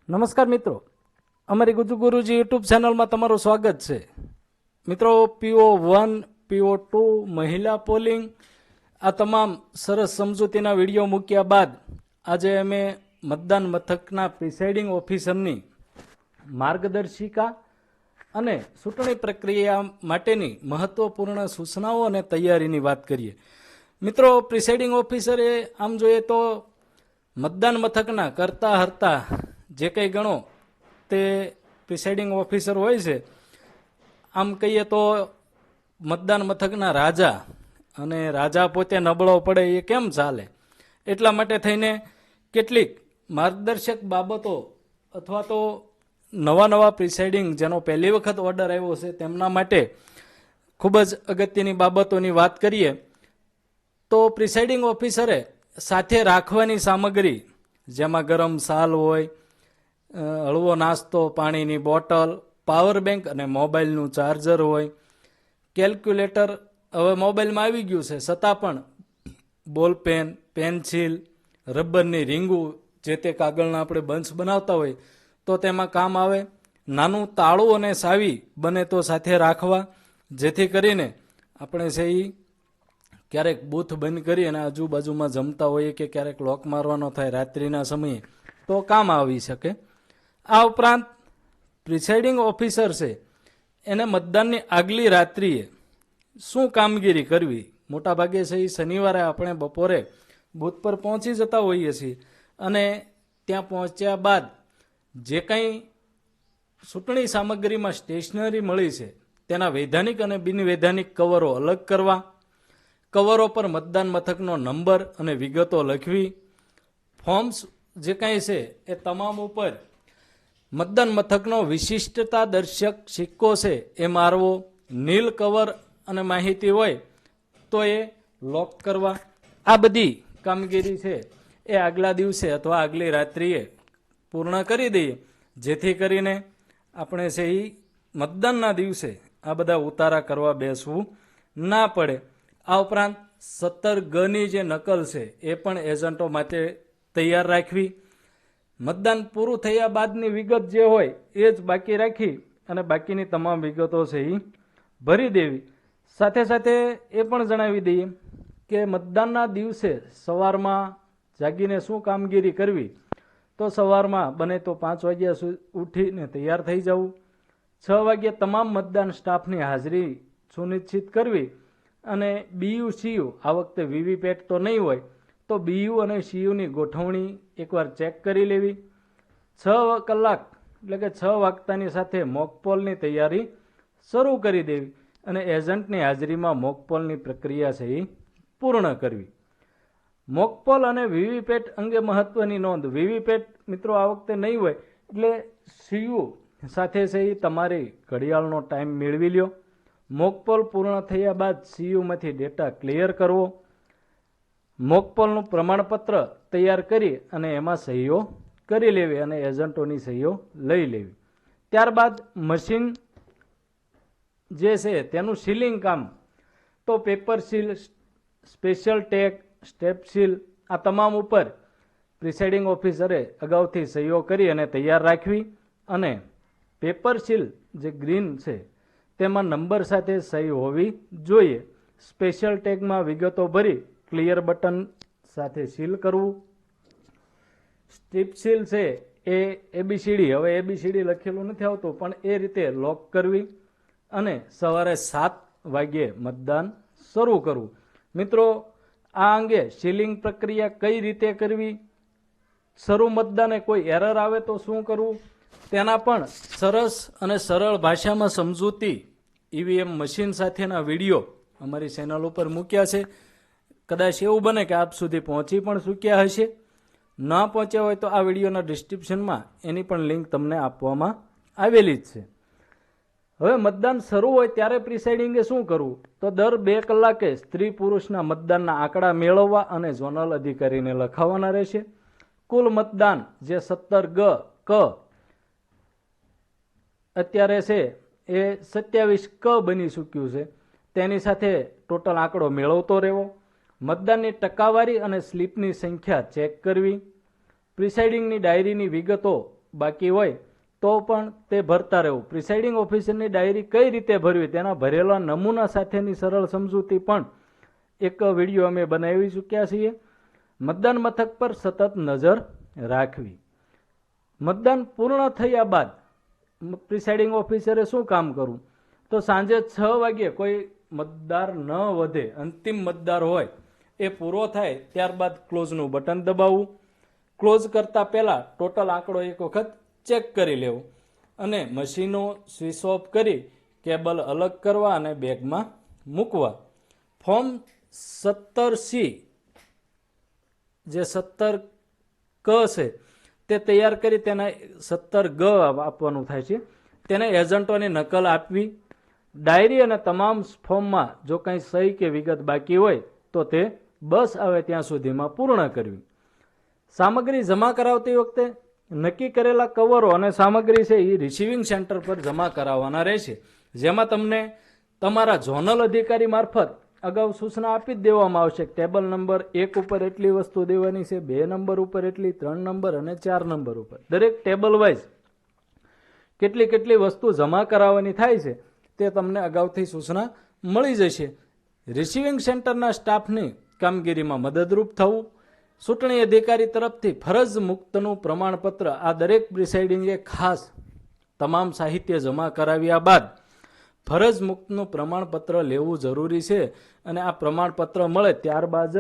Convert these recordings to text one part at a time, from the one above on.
નમસ્કાર મિત્રો, અમારી ગુરુજી યુટ્યુબ ચેનલમાં તમારું સ્વાગત છે. મિત્રો, PO1, PO2 મહિલા પોલિંગ આ તમામ સરસ સમજૂતીના વિડીયો મૂક્યા બાદ આજે અમે મતદાન મથકના પ્રિસાઇડિંગ ઓફિસરની માર્ગદર્શિકા અને ચૂંટણી પ્રક્રિયા માટેની મહત્વપૂર્ણ સૂચનાઓ અને તૈયારીની વાત કરીએ. મિત્રો, પ્રિસાઇડિંગ ઓફિસરે આમ જોઈએ તો મતદાન મથકના કરતા હરતા જે કંઈ ગણો તે પ્રિસાઇડિંગ ઓફિસર હોય છે. આમ કહીએ તો મતદાન મથકના રાજા, અને રાજા પોતે નબળો પડે એ કેમ ચાલે, એટલા માટે થઈને કેટલીક માર્ગદર્શક બાબતો અથવા તો નવા પ્રિસાઇડિંગ જેનો પહેલી વખત ઓર્ડર આવ્યો છે તેમના માટે ખૂબ જ અગત્યની બાબતોની વાત કરીએ તો પ્રિસાઇડિંગ ઓફિસરે સાથે રાખવાની સામગ્રી જેમાં ગરમ સાલ હોય, હળવો નાસ્તો, પાણીની બોટલ, પાવર બેંક અને મોબાઈલનું ચાર્જર હોય, કેલ્ક્યુલેટર હવે મોબાઈલમાં આવી ગયું છે છતાં પણ બોલપેન, પેન્સિલ, રબરની રીંગું જે તે કાગળના આપણે બંચ બનાવતા હોય તો તેમાં કામ આવે, નાનું તાળું અને સાવી બને તો સાથે રાખવા, જેથી કરીને આપણે છે એ ક્યારેક બૂથ બંધ કરી અને આજુબાજુમાં જમતા હોઈએ કે ક્યારેક લોક મારવાનો થાય રાત્રિના સમયે તો કામ આવી શકે. આ ઉપરાંત પ્રિસાઇડિંગ ઓફિસર છે એને મતદાનની આગલી રાત્રિએ શું કામગીરી કરવી, મોટાભાગે છે એ શનિવારે આપણે બપોરે બૂથ પર પહોંચી જતા હોઈએ છીએ અને ત્યાં પહોંચ્યા બાદ જે કંઈ ચૂંટણી સામગ્રીમાં સ્ટેશનરી મળી છે તેના વૈધાનિક અને બિનવૈધાનિક કવરો અલગ કરવા, કવરો પર મતદાન મથકનો નંબર અને વિગતો લખવી, ફોર્મ્સ જે કંઈ છે એ તમામ ઉપર મતદાન મથકનો વિશિષ્ટતા દર્શક સિક્કો છે એ મારવો, નીલ કવર અને માહિતી હોય તો એ લોક કરવા. આ બધી કામગીરી છે એ આગલા દિવસે અથવા આગલી રાત્રિએ પૂર્ણ કરી દઈએ, જેથી કરીને આપણે છે એ મતદાનના દિવસે આ બધા ઉતારા કરવા બેસવું ના પડે. આ ઉપરાંત 17Gની જે નકલ છે એ પણ એજન્ટો માટે તૈયાર રાખવી, મતદાન પૂરું થયા બાદની વિગત જે હોય એ જ બાકી રાખી અને બાકીની તમામ વિગતો છે એ ભરી દેવી. સાથે સાથે એ પણ જણાવી દઈએ કે મતદાનના દિવસે સવારમાં જાગીને શું કામગીરી કરવી, તો સવારમાં બને તો 5 વાગ્યા ઉઠીને તૈયાર થઈ જવું, 6 વાગ્યે તમામ મતદાન સ્ટાફની હાજરી સુનિશ્ચિત કરવી અને BU CU આ વખતે VVPAT તો નહીં હોય તો BU અને CUની ગોઠવણી એકવાર ચેક કરી લેવી. 6 કલાક એટલે કે 6 વાગતાની સાથે મોકપોલની તૈયારી શરૂ કરી દેવી અને એજન્ટની હાજરીમાં મોકપોલની પ્રક્રિયા છે એ પૂર્ણ કરવી. મોકપોલ અને VVPAT અંગે મહત્વની નોંધ. VVPAT મિત્રો આ વખતે નહીં હોય એટલે CU સાથે છે એ તમારી ઘડિયાળનો ટાઈમ મેળવી લ્યો. મોકપોલ પૂર્ણ થયા બાદ CUમાંથી ડેટા ક્લિયર કરવો, મોકપોલનું પ્રમાણપત્ર તૈયાર કરી અને એમાં સહીઓ કરી લેવી અને એજન્ટોની સહીઓ લઈ લેવી. ત્યારબાદ મશીન જે છે તેનું સીલિંગ કામ, તો paper seal, special tag, step seal આ તમામ ઉપર પ્રિસાઇડિંગ ઓફિસરે અગાઉથી સહીઓ કરી અને તૈયાર રાખવી અને પેપર સીલ જે ગ્રીન છે તેમાં નંબર સાથે સહી હોવી જોઈએ. સ્પેશિયલ ટેગમાં વિગતો ભરી ક્લિયર બટન સાથે સીલ કરવું. સ્ટ્રીપ સીલ છે એ ABCD, હવે ABCD લખેલું નથી આવતું પણ એ રીતે લોક કરવી અને સવારે 7 વાગ્યે મતદાન શરૂ કરવું. મિત્રો, આ અંગે સીલિંગ પ્રક્રિયા કઈ રીતે કરવી, શરૂ મતદાને કોઈ એરર આવે તો શું કરવું, તેના પણ સરસ અને સરળ ભાષામાં સમજૂતી EVM મશીન સાથેના વિડીયો અમારી ચેનલ ઉપર મૂક્યા છે. કદાચ એવું બને કે આપ સુધી પહોંચી પણ ચૂક્યા હશે. ના પહોંચ્યા હોય તો આ વિડીયોના ડિસ્ક્રિપ્શનમાં એની પણ લિંક તમને આપવામાં આવેલી જ છે. હવે મતદાન શરૂ હોય ત્યારે પ્રિસાઇડિંગે શું કરવું, તો દર 2 કલાકે સ્ત્રી પુરુષના મતદાનના આંકડા મેળવવા અને ઝોનલ અધિકારીને લખાવવાના રહેશે. કુલ મતદાન જે 17G અત્યારે છે એ 27K બની ચૂક્યું છે, તેની સાથે ટોટલ આંકડો મેળવતો રહેવો. મતદાનની ટકાવારી અને સ્લીપની સંખ્યા ચેક કરવી. પ્રિસાઇડિંગની ડાયરીની વિગતો બાકી હોય તો પણ તે ભરતા રહેવું. પ્રિસાઇડિંગ ઓફિસરની ડાયરી કઈ રીતે ભરવી તેના ભરેલા નમૂના સાથેની સરળ સમજૂતી પણ એક વિડીયો અમે બનાવી ચૂક્યા છીએ. મતદાન મથક પર સતત નજર રાખવી. મતદાન પૂર્ણ થયા બાદ પ્રિસાઇડિંગ ઓફિસરે શું કામ કરવું? તો સાંજે 6 વાગ્યે કોઈ મતદાર ન વધે, અંતિમ મતદાર હોય એ પૂરો થાય ત્યારબાદ ક્લોઝનું બટન દબાવવું. ક્લોઝ કરતા પહેલાં ટોટલ આંકડો એક વખત ચેક કરી લેવો અને મશીનો સ્વિચ ઓફ કરી કેબલ અલગ કરવા અને બેગમાં મૂકવા. ફોર્મ 17C જે 17K છે તે તૈયાર કરી તેના 17G આપવાનું થાય છે. તેને એજન્ટોની નકલ આપવી. ડાયરી અને તમામ ફોર્મમાં જો કંઈ સહી કે વિગત બાકી હોય તો તે બસ આવે ત્યાં સુધીમાં પૂર્ણ કરવી. સામગ્રી જમા કરાવતી વખતે નક્કી કરેલા કવરો અને સામગ્રી છે એ રિસીવિંગ સેન્ટર પર જમા કરાવવાના રહેશે, જેમાં તમને તમારા ઝોનલ અધિકારી મારફત અગાઉ સૂચના આપી જ દેવામાં આવશે. ટેબલ નંબર 1 ઉપર એટલી વસ્તુ દેવાની છે, 2 નંબર ઉપર એટલી, 3 નંબર અને 4 નંબર ઉપર દરેક ટેબલ વાઇઝ કેટલી વસ્તુ જમા કરાવવાની થાય છે તે તમને અગાઉથી સૂચના મળી જશે. રિસીવિંગ સેન્ટરના સ્ટાફની કામગીરીમાં મદદરૂપ થવું. ચૂંટણી અધિકારી તરફથી ફરજ મુક્તનું પ્રમાણપત્ર આ દરેક પ્રિસાઇડિંગે ખાસ તમામ સાહિત્ય જમા કરાવ્યા બાદ ફરજ મુક્તનું પ્રમાણપત્ર લેવું જરૂરી છે અને આ પ્રમાણપત્ર મળે ત્યારબાદ જ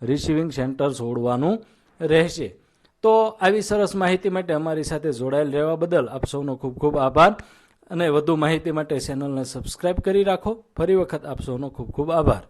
રિસીવિંગ સેન્ટર છોડવાનું રહેશે. તો આવી સરસ માહિતી માટે અમારી સાથે જોડાયેલ રહેવા બદલ આપ સૌનો ખૂબ ખૂબ આભાર અને વધુ માહિતી માટે ચેનલને સબસ્ક્રાઇબ કરી રાખો. ફરી વખત આપ સૌનો ખૂબ ખૂબ આભાર.